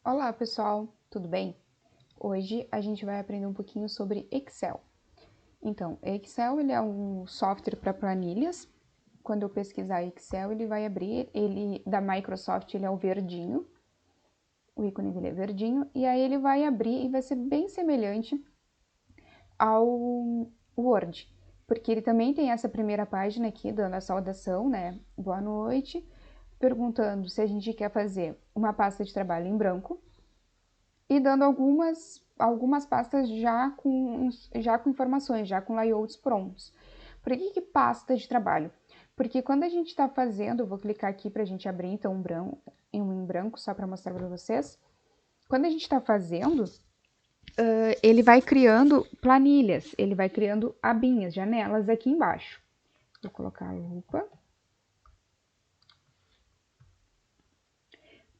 Olá pessoal, tudo bem? Hoje a gente vai aprender um pouquinho sobre Excel. Então, Excel ele é um software para planilhas. Quando eu pesquisar Excel, ele vai abrir, ele da Microsoft ele é o verdinho, o ícone dele é verdinho, e aí ele vai abrir e vai ser bem semelhante ao Word, porque ele também tem essa primeira página aqui dando a saudação, né? Boa noite, perguntando se a gente quer fazer uma pasta de trabalho em branco e dando algumas pastas já com informações, já com layouts prontos. Por que pasta de trabalho? Porque quando a gente está fazendo, eu vou clicar aqui para a gente abrir então um em branco, só para mostrar para vocês. Quando a gente está fazendo, ele vai criando planilhas, ele vai criando abinhas, janelas aqui embaixo. Vou colocar a lupa.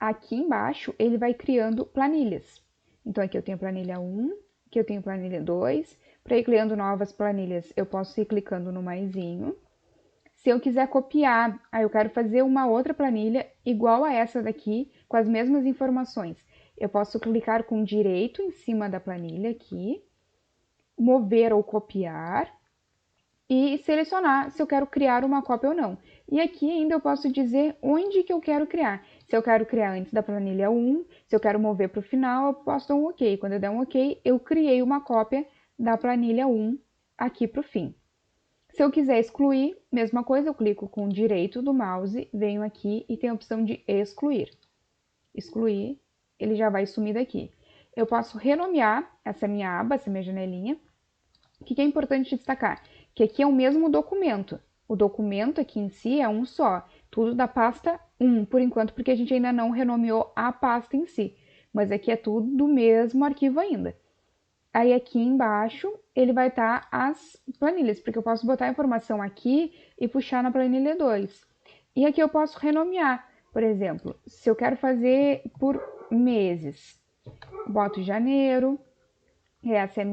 Aqui embaixo, ele vai criando planilhas. Então, aqui eu tenho a planilha 1, aqui eu tenho a planilha 2. Para ir criando novas planilhas, eu posso ir clicando no maisinho. Se eu quiser copiar, aí eu quero fazer uma outra planilha igual a essa daqui, com as mesmas informações. Eu posso clicar com direito em cima da planilha aqui, mover ou copiar, e selecionar se eu quero criar uma cópia ou não. E aqui ainda eu posso dizer onde que eu quero criar. Se eu quero criar antes da planilha 1, se eu quero mover para o final, eu posso dar um OK. Quando eu der um OK, eu criei uma cópia da planilha 1 aqui para o fim. Se eu quiser excluir, mesma coisa, eu clico com o direito do mouse, venho aqui e tem a opção de excluir. Excluir, ele já vai sumir daqui. Eu posso renomear essa minha aba, essa minha janelinha. O que é importante destacar? Que aqui é o mesmo documento. O documento aqui em si é um só, tudo da pasta 1, por enquanto, porque a gente ainda não renomeou a pasta em si. Mas aqui é tudo do mesmo arquivo ainda. Aí aqui embaixo ele vai estar as planilhas, porque eu posso botar a informação aqui e puxar na planilha 2. E aqui eu posso renomear, por exemplo, se eu quero fazer por meses, boto janeiro, essa é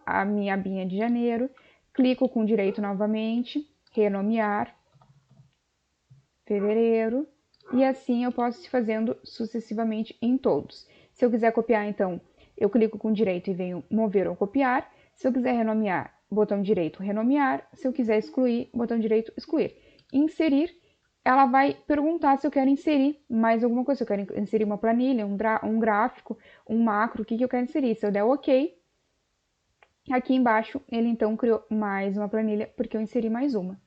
a minha abinha de janeiro, clico com direito novamente, renomear, fevereiro, e assim eu posso ir fazendo sucessivamente em todos. Se eu quiser copiar, então, eu clico com direito e venho mover ou copiar. Se eu quiser renomear, botão direito, renomear. Se eu quiser excluir, botão direito, excluir. Inserir, ela vai perguntar se eu quero inserir mais alguma coisa, se eu quero inserir uma planilha, um gráfico, um macro, o que eu quero inserir. Se eu der OK, aqui embaixo ele então criou mais uma planilha, porque eu inseri mais uma.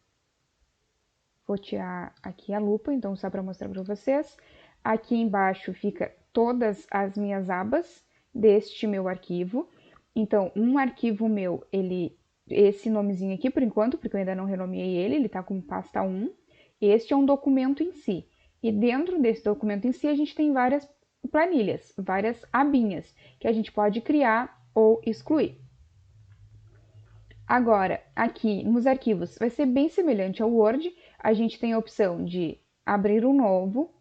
Vou tirar aqui a lupa, então só para mostrar para vocês. Aqui embaixo fica todas as minhas abas deste meu arquivo. Então, um arquivo meu, esse nomezinho aqui por enquanto, porque eu ainda não renomeei ele tá com pasta 1. Este é um documento em si. E dentro desse documento em si, a gente tem várias planilhas, várias abinhas, que a gente pode criar ou excluir. Agora, aqui nos arquivos, vai ser bem semelhante ao Word. A gente tem a opção de abrir um novo,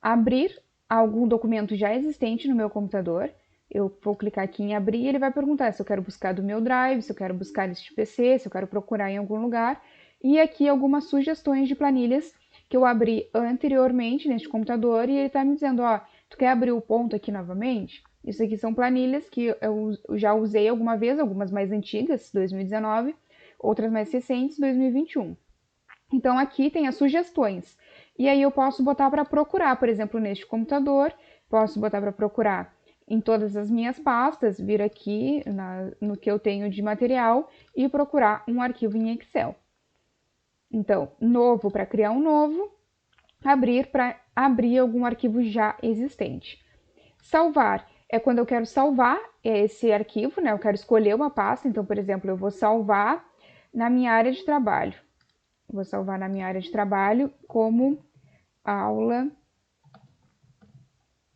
abrir algum documento já existente no meu computador. Eu vou clicar aqui em abrir e ele vai perguntar se eu quero buscar do meu Drive, se eu quero buscar neste PC, se eu quero procurar em algum lugar. E aqui algumas sugestões de planilhas que eu abri anteriormente neste computador e ele está me dizendo, ó, tu quer abrir o ponto aqui novamente? Isso aqui são planilhas que eu já usei alguma vez, algumas mais antigas, 2019, outras mais recentes, 2021. Então aqui tem as sugestões. E aí eu posso botar para procurar, por exemplo, neste computador, posso botar para procurar em todas as minhas pastas, vir aqui no que eu tenho de material e procurar um arquivo em Excel. Então, novo para criar um novo, abrir para abrir algum arquivo já existente. Salvar é quando eu quero salvar esse arquivo, né? Eu quero escolher uma pasta, então, por exemplo, eu vou salvar na minha área de trabalho. Vou salvar na minha área de trabalho como aula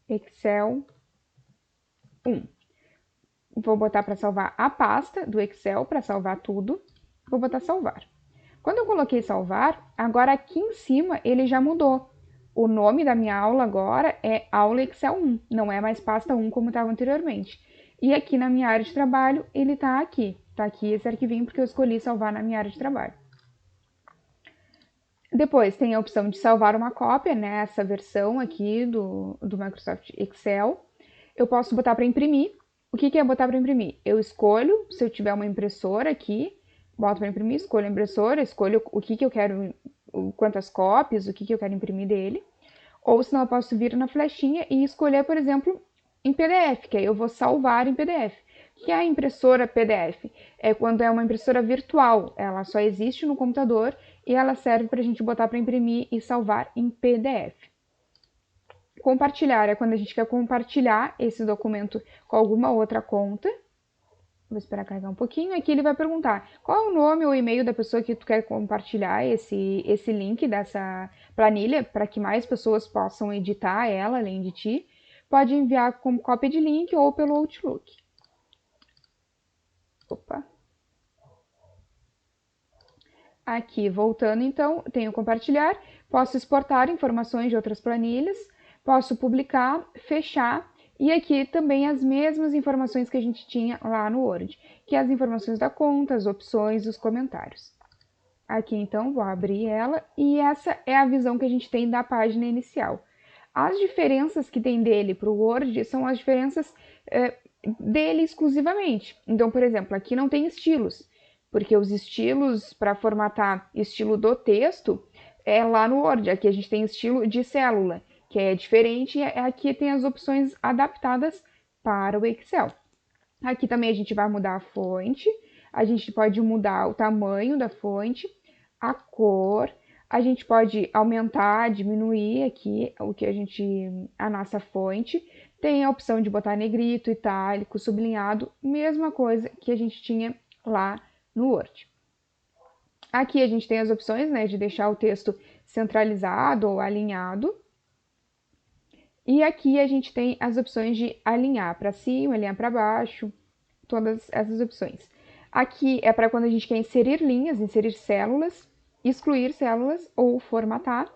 Excel 1. Vou botar para salvar a pasta do Excel, para salvar tudo. Vou botar salvar. Quando eu coloquei salvar, agora aqui em cima ele já mudou. O nome da minha aula agora é aula Excel 1, não é mais pasta 1 como estava anteriormente. E aqui na minha área de trabalho, ele está aqui. Está aqui esse arquivinho porque eu escolhi salvar na minha área de trabalho. Depois tem a opção de salvar uma cópia, né? Essa versão aqui do Microsoft Excel. eu posso botar para imprimir. O que é botar para imprimir? Eu escolho, se eu tiver uma impressora aqui, boto para imprimir, escolho a impressora, escolho o que eu quero, quantas cópias, o que eu quero imprimir dele. Ou senão eu posso vir na flechinha e escolher, por exemplo, em PDF, que aí eu vou salvar em PDF. O que é a impressora PDF? É quando é uma impressora virtual, ela só existe no computador e ela serve para a gente botar para imprimir e salvar em PDF. Compartilhar é quando a gente quer compartilhar esse documento com alguma outra conta. Vou esperar carregar um pouquinho. Aqui ele vai perguntar qual é o nome ou e-mail da pessoa que tu quer compartilhar esse link dessa planilha para que mais pessoas possam editar ela além de ti. Pode enviar como cópia de link ou pelo Outlook. Opa. Aqui, voltando então, tenho compartilhar. Posso exportar informações de outras planilhas. Posso publicar, fechar. E aqui também as mesmas informações que a gente tinha lá no Word, que é as informações da conta, as opções, os comentários. Aqui então vou abrir ela e essa é a visão que a gente tem da página inicial. As diferenças que tem dele para o Word são as diferenças dele exclusivamente. Então, por exemplo, aqui não tem estilos, porque os estilos para formatar estilo do texto é lá no Word. Aqui a gente tem estilo de célula, que é diferente, aqui tem as opções adaptadas para o Excel. Aqui também a gente vai mudar a fonte, a gente pode mudar o tamanho da fonte, a cor, a gente pode aumentar, diminuir aqui a nossa fonte. Tem a opção de botar negrito, itálico, sublinhado, mesma coisa que a gente tinha lá no Word. Aqui a gente tem as opções, né, de deixar o texto centralizado ou alinhado. E aqui a gente tem as opções de alinhar para cima, alinhar para baixo, todas essas opções. Aqui é para quando a gente quer inserir linhas, inserir células, excluir células ou formatar.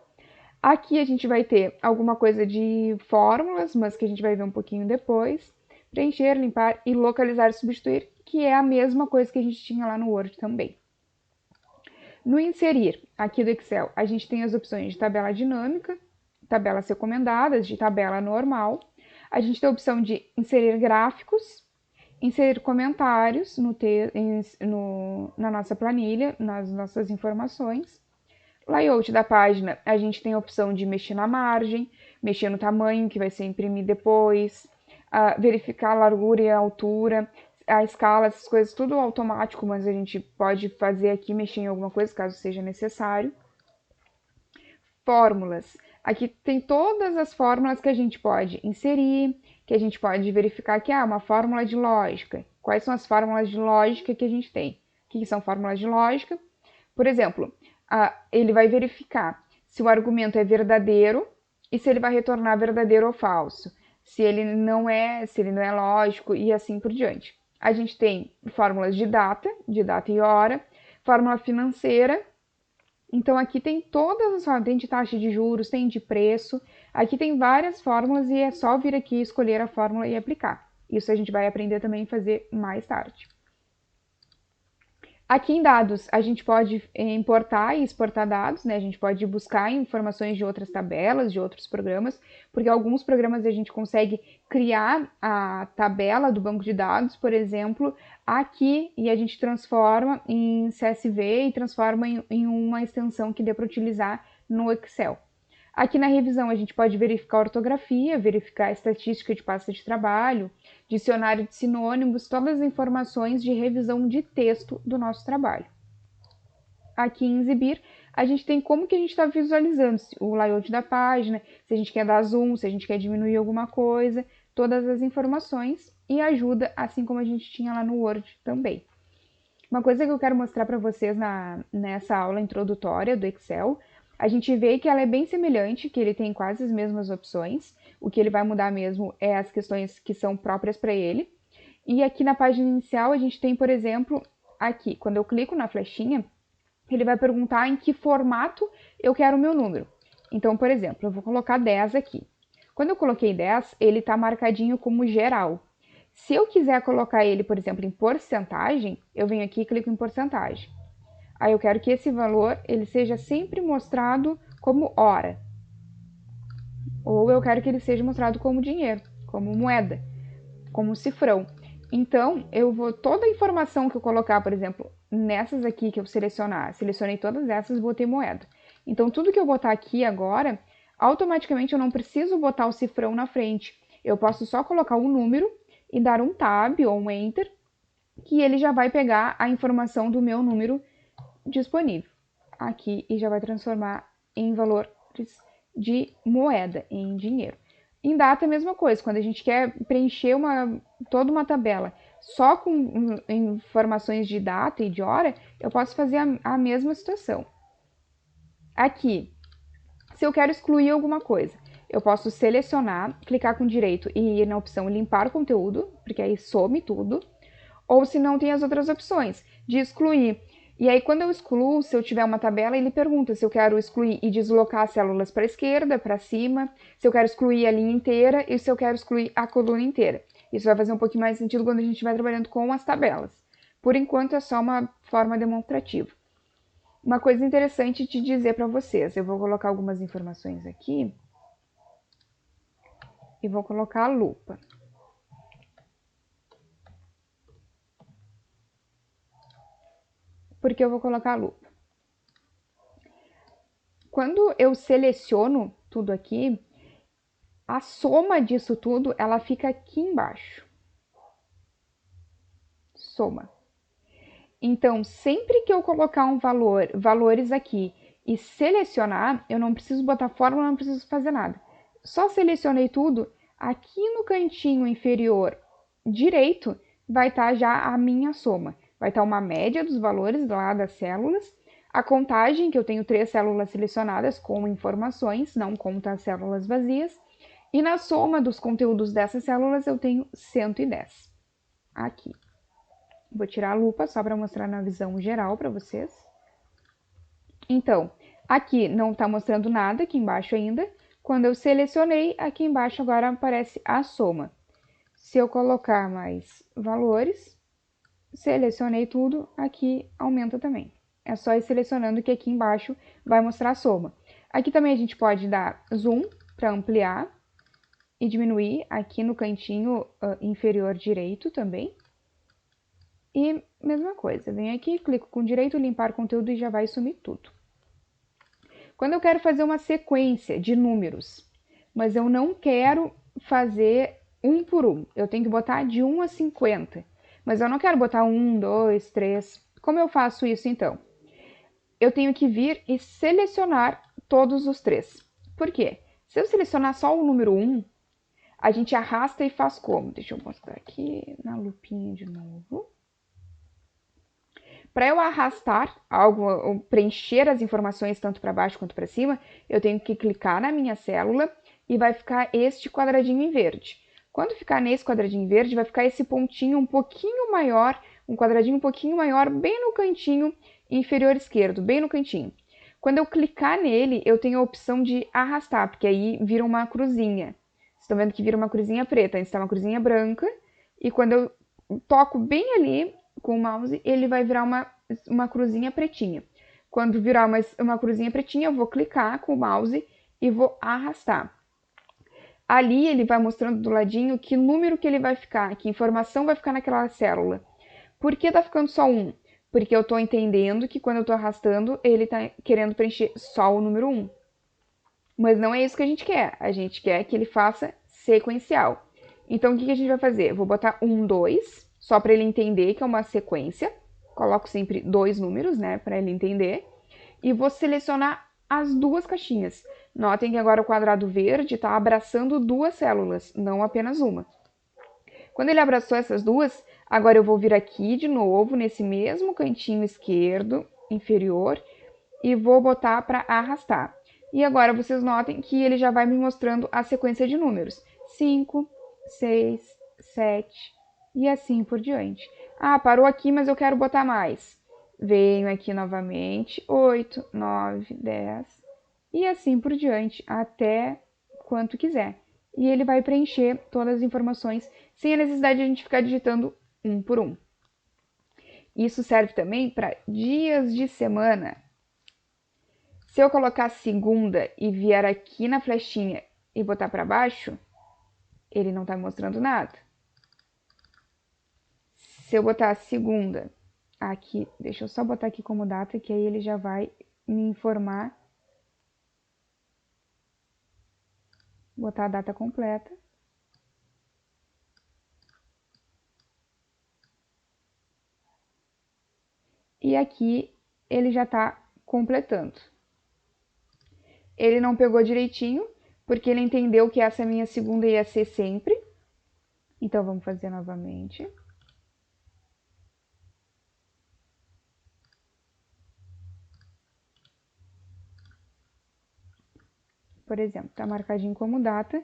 Aqui a gente vai ter alguma coisa de fórmulas, mas que a gente vai ver um pouquinho depois. Preencher, limpar e localizar e substituir, que é a mesma coisa que a gente tinha lá no Word também. No inserir, aqui do Excel, a gente tem as opções de tabela dinâmica, tabelas recomendadas, de tabela normal. A gente tem a opção de inserir gráficos, inserir comentários na nossa planilha, nas nossas informações. Layout da página, a gente tem a opção de mexer na margem, mexer no tamanho que vai ser imprimido depois, verificar a largura e a altura, a escala, essas coisas, tudo automático, mas a gente pode fazer aqui, mexer em alguma coisa, caso seja necessário. Fórmulas. Aqui tem todas as fórmulas que a gente pode inserir, que a gente pode verificar que uma fórmula de lógica. Quais são as fórmulas de lógica que a gente tem? O que são fórmulas de lógica? Por exemplo, ele vai verificar se o argumento é verdadeiro e se ele vai retornar verdadeiro ou falso. Se ele não é lógico e assim por diante. A gente tem fórmulas de data e hora, fórmula financeira. Então, aqui tem todas as fórmulas, tem de taxa de juros, tem de preço, aqui tem várias fórmulas e é só vir aqui escolher a fórmula e aplicar. Isso a gente vai aprender também a fazer mais tarde. Aqui em dados, a gente pode importar e exportar dados, né? A gente pode buscar informações de outras tabelas, de outros programas, porque alguns programas a gente consegue criar a tabela do banco de dados, por exemplo, aqui, e a gente transforma em CSV e transforma em uma extensão que dê para utilizar no Excel. Aqui na revisão a gente pode verificar a ortografia, verificar a estatística de pasta de trabalho, dicionário de sinônimos, todas as informações de revisão de texto do nosso trabalho. Aqui em exibir, a gente tem como que a gente está visualizando o layout da página, se a gente quer dar zoom, se a gente quer diminuir alguma coisa, todas as informações e ajuda, assim como a gente tinha lá no Word também. Uma coisa que eu quero mostrar para vocês nessa aula introdutória do Excel, a gente vê que ela é bem semelhante, que ele tem quase as mesmas opções. O que ele vai mudar mesmo é as questões que são próprias para ele. E aqui na página inicial a gente tem, por exemplo, aqui, quando eu clico na flechinha, ele vai perguntar em que formato eu quero o meu número. Então, por exemplo, eu vou colocar 10 aqui. Quando eu coloquei 10, ele está marcadinho como geral. Se eu quiser colocar ele, por exemplo, em porcentagem, eu venho aqui e clico em porcentagem. Aí eu quero que esse valor ele seja sempre mostrado como hora. Ou eu quero que ele seja mostrado como dinheiro, como moeda. como cifrão. Então, toda a informação que eu colocar, por exemplo, nessas aqui que eu selecionei todas essas, botei moeda. Então, tudo que eu botar aqui agora, automaticamente eu não preciso botar o cifrão na frente. Eu posso só colocar um número e dar um tab ou um enter, que ele já vai pegar a informação do meu número disponível aqui e já vai transformar em valores de moeda, em dinheiro. Em data, a mesma coisa. Quando a gente quer preencher toda uma tabela só com informações de data e de hora, eu posso fazer a mesma situação. Aqui, se eu quero excluir alguma coisa, eu posso selecionar, clicar com direito e ir na opção limpar conteúdo, porque aí some tudo. Ou se não, tem as outras opções de excluir. E aí, quando eu excluo, se eu tiver uma tabela, ele pergunta se eu quero excluir e deslocar as células para a esquerda, para cima, se eu quero excluir a linha inteira e se eu quero excluir a coluna inteira. Isso vai fazer um pouquinho mais sentido quando a gente estiver trabalhando com as tabelas. Por enquanto, é só uma forma demonstrativa. Uma coisa interessante de dizer para vocês, eu vou colocar algumas informações aqui e vou colocar a lupa. Por que eu vou colocar a lupa? Quando eu seleciono tudo aqui, a soma disso tudo, ela fica aqui embaixo. Soma. Então, sempre que eu colocar valores aqui e selecionar, eu não preciso botar fórmula, não preciso fazer nada. Só selecionei tudo, aqui no cantinho inferior direito vai estar já a minha soma. Vai estar uma média dos valores lá das células, a contagem, que eu tenho 3 células selecionadas com informações, não conta as células vazias, e na soma dos conteúdos dessas células eu tenho 110. Aqui. Vou tirar a lupa só para mostrar na visão geral para vocês. Então, aqui não está mostrando nada, aqui embaixo ainda. Quando eu selecionei, aqui embaixo agora aparece a soma. Se eu colocar mais valores, selecionei tudo, aqui aumenta também. É só ir selecionando que aqui embaixo vai mostrar a soma. Aqui também a gente pode dar zoom para ampliar e diminuir aqui no cantinho inferior direito também. E mesma coisa, venho aqui, clico com direito, limpar conteúdo e já vai sumir tudo. Quando eu quero fazer uma sequência de números, mas eu não quero fazer um por um, eu tenho que botar de 1 a 50, mas eu não quero botar 1, 2, 3. Como eu faço isso então? Eu tenho que vir e selecionar todos os 3. Por quê? Se eu selecionar só o número 1, a gente arrasta e faz como? Deixa eu mostrar aqui na lupinha de novo. Para eu arrastar algo, preencher as informações tanto para baixo quanto para cima, eu tenho que clicar na minha célula e vai ficar este quadradinho em verde. Quando ficar nesse quadradinho verde, vai ficar esse pontinho um pouquinho maior, um quadradinho um pouquinho maior, bem no cantinho inferior esquerdo, bem no cantinho. Quando eu clicar nele, eu tenho a opção de arrastar, porque aí vira uma cruzinha. Vocês estão vendo que vira uma cruzinha preta, antes está uma cruzinha branca, e quando eu toco bem ali com o mouse, ele vai virar uma cruzinha pretinha. Quando virar uma cruzinha pretinha, eu vou clicar com o mouse e vou arrastar. Ali ele vai mostrando do ladinho que número que ele vai ficar, que informação vai ficar naquela célula. Por que tá ficando só 1? Porque eu tô entendendo que quando eu tô arrastando, ele tá querendo preencher só o número 1. Mas não é isso que a gente quer. A gente quer que ele faça sequencial. Então, o que a gente vai fazer? Eu vou botar 1, 2, só para ele entender que é uma sequência. Coloco sempre 2 números, né, para ele entender. E vou selecionar as 2 caixinhas. Notem que agora o quadrado verde está abraçando 2 células, não apenas uma. Quando ele abraçou essas 2, agora eu vou vir aqui de novo, nesse mesmo cantinho esquerdo, inferior, e vou botar para arrastar. E agora vocês notem que ele já vai me mostrando a sequência de números. 5, 6, 7 e assim por diante. Ah, parou aqui, mas eu quero botar mais. Venho aqui novamente, 8, 9, 10 e assim por diante, até quanto quiser. E ele vai preencher todas as informações sem a necessidade de a gente ficar digitando um por um. Isso serve também para dias de semana. Se eu colocar segunda e vier aqui na flechinha e botar para baixo, ele não está mostrando nada. Se eu botar a segunda aqui, deixa eu só botar aqui como data, que aí ele já vai me informar. Botar a data completa. E aqui ele já está completando. Ele não pegou direitinho, porque ele entendeu que essa minha segunda ia ser sempre. Então, vamos fazer novamente. Por exemplo, tá marcadinho como data,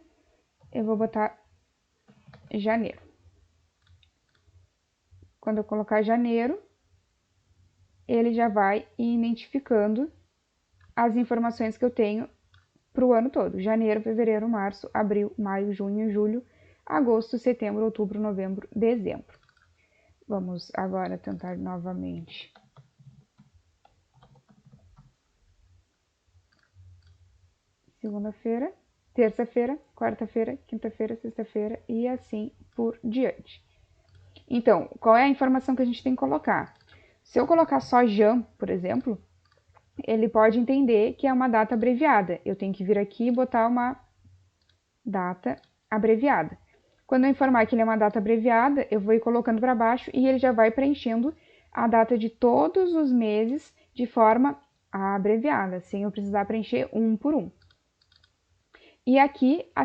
eu vou botar janeiro. Quando eu colocar janeiro, ele já vai identificando as informações que eu tenho para o ano todo. Janeiro, fevereiro, março, abril, maio, junho, julho, agosto, setembro, outubro, novembro, dezembro. Vamos agora tentar novamente. Segunda-feira, terça-feira, quarta-feira, quinta-feira, sexta-feira e assim por diante. Então, qual é a informação que a gente tem que colocar? Se eu colocar só Jan, por exemplo, ele pode entender que é uma data abreviada. Eu tenho que vir aqui e botar uma data abreviada. Quando eu informar que ele é uma data abreviada, eu vou ir colocando para baixo e ele já vai preenchendo a data de todos os meses de forma abreviada, sem eu precisar preencher um por um. E aqui a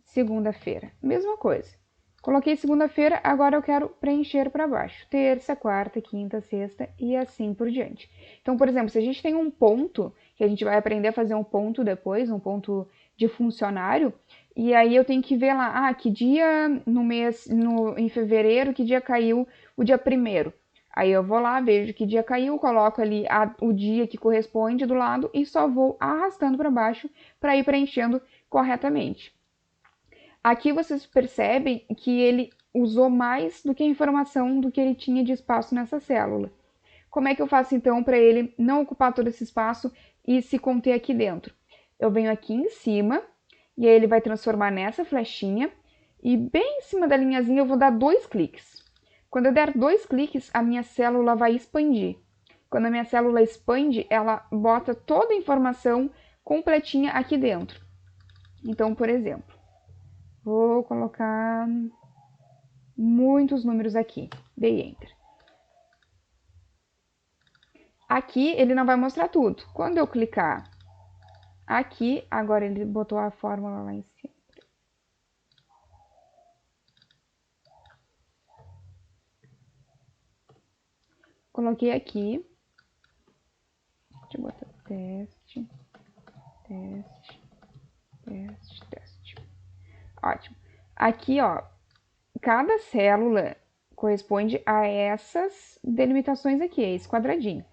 segunda-feira, mesma coisa. Coloquei segunda-feira, agora eu quero preencher para baixo. Terça, quarta, quinta, sexta e assim por diante. Então, por exemplo, se a gente tem um ponto, que a gente vai aprender a fazer um ponto depois, um ponto de funcionário, e aí eu tenho que ver lá, que dia no mês, em fevereiro, que dia caiu o dia 1º. Aí eu vou lá, vejo que dia caiu, coloco ali o dia que corresponde do lado e só vou arrastando para baixo para ir preenchendo corretamente. Aqui vocês percebem que ele usou mais do que a informação do que ele tinha de espaço nessa célula. Como é que eu faço então para ele não ocupar todo esse espaço e se conter aqui dentro? Eu venho aqui em cima e aí ele vai transformar nessa flechinha e bem em cima da linhazinha eu vou dar 2 cliques. Quando eu der 2 cliques, a minha célula vai expandir. Quando a minha célula expande, ela bota toda a informação completinha aqui dentro. Então, por exemplo, vou colocar muitos números aqui. Dei Enter. Aqui ele não vai mostrar tudo. Quando eu clicar aqui, agora ele botou a fórmula lá em cima. Coloquei aqui. Deixa eu botar teste, teste, teste, teste. Ótimo. Aqui, ó, cada célula corresponde a essas delimitações aqui, a esse quadradinho.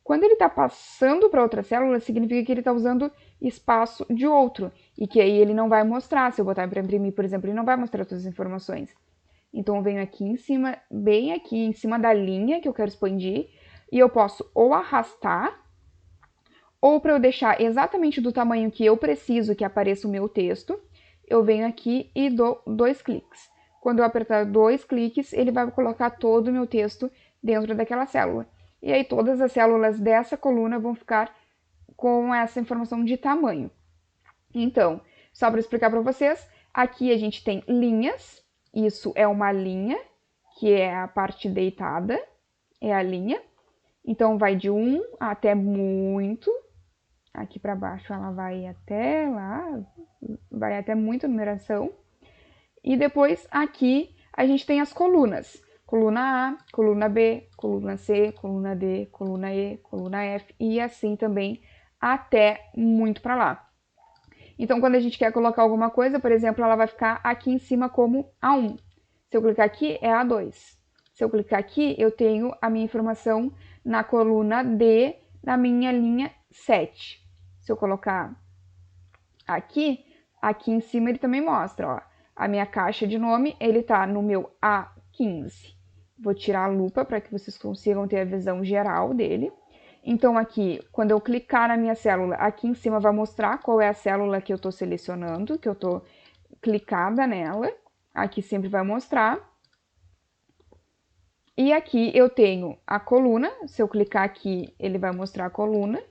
Quando ele está passando para outra célula, significa que ele está usando espaço de outro, e que aí ele não vai mostrar. Se eu botar para imprimir, por exemplo, ele não vai mostrar todas as informações. Então, eu venho aqui em cima, bem aqui em cima da linha que eu quero expandir, e eu posso ou arrastar, ou para eu deixar exatamente do tamanho que eu preciso que apareça o meu texto, eu venho aqui e dou 2 cliques. Quando eu apertar 2 cliques, ele vai colocar todo o meu texto dentro daquela célula. E aí todas as células dessa coluna vão ficar com essa informação de tamanho. Então, só para explicar para vocês, aqui a gente tem linhas, isso é uma linha, que é a parte deitada, é a linha. Então, vai de 1 até muito, aqui para baixo ela vai até lá, vai até muita numeração. E depois aqui a gente tem as colunas. Coluna A, coluna B, coluna C, coluna D, coluna E, coluna F e assim também até muito para lá. Então, quando a gente quer colocar alguma coisa, por exemplo, ela vai ficar aqui em cima como A1. Se eu clicar aqui, é A2. Se eu clicar aqui, eu tenho a minha informação na coluna D, na minha linha 7. Se eu colocar aqui em cima ele também mostra, ó. A minha caixa de nome, ele tá no meu A15. Vou tirar a lupa para que vocês consigam ter a visão geral dele. Então, aqui, quando eu clicar na minha célula, aqui em cima vai mostrar qual é a célula que eu estou selecionando, que eu estou clicada nela. Aqui sempre vai mostrar. E aqui eu tenho a coluna. Se eu clicar aqui, ele vai mostrar a coluna.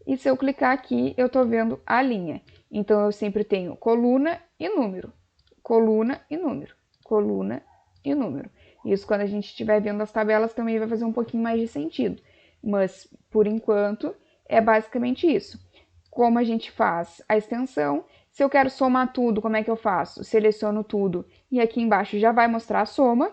E se eu clicar aqui, eu tô vendo a linha. Então, eu sempre tenho coluna e número. Coluna e número. Coluna e número. Isso, quando a gente estiver vendo as tabelas, também vai fazer um pouquinho mais de sentido. Mas, por enquanto, é basicamente isso. Como a gente faz a extensão, se eu quero somar tudo, como é que eu faço? Seleciono tudo e aqui embaixo já vai mostrar a soma.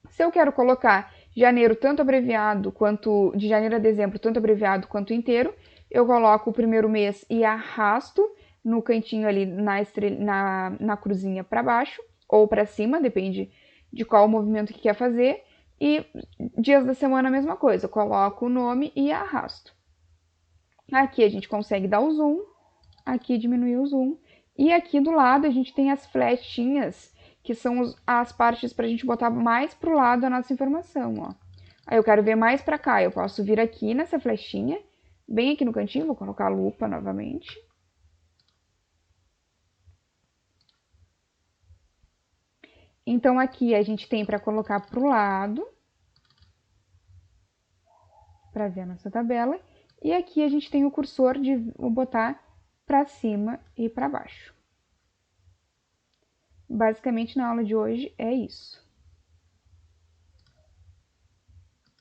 Se eu quero colocar janeiro tanto abreviado quanto de janeiro a dezembro, tanto abreviado quanto inteiro, eu coloco o primeiro mês e arrasto no cantinho ali na cruzinha para baixo ou para cima, depende de qual movimento que quer fazer. E dias da semana a mesma coisa, eu coloco o nome e arrasto. Aqui a gente consegue dar o zoom, aqui diminuir o zoom. E aqui do lado a gente tem as flechinhas, que são as partes para a gente botar mais para o lado a nossa informação, ó. Aí eu quero ver mais para cá, eu posso vir aqui nessa flechinha, bem aqui no cantinho, vou colocar a lupa novamente. Então aqui a gente tem para colocar para o lado, para ver a nossa tabela. E aqui a gente tem o cursor de botar para cima e para baixo. Basicamente, na aula de hoje é isso.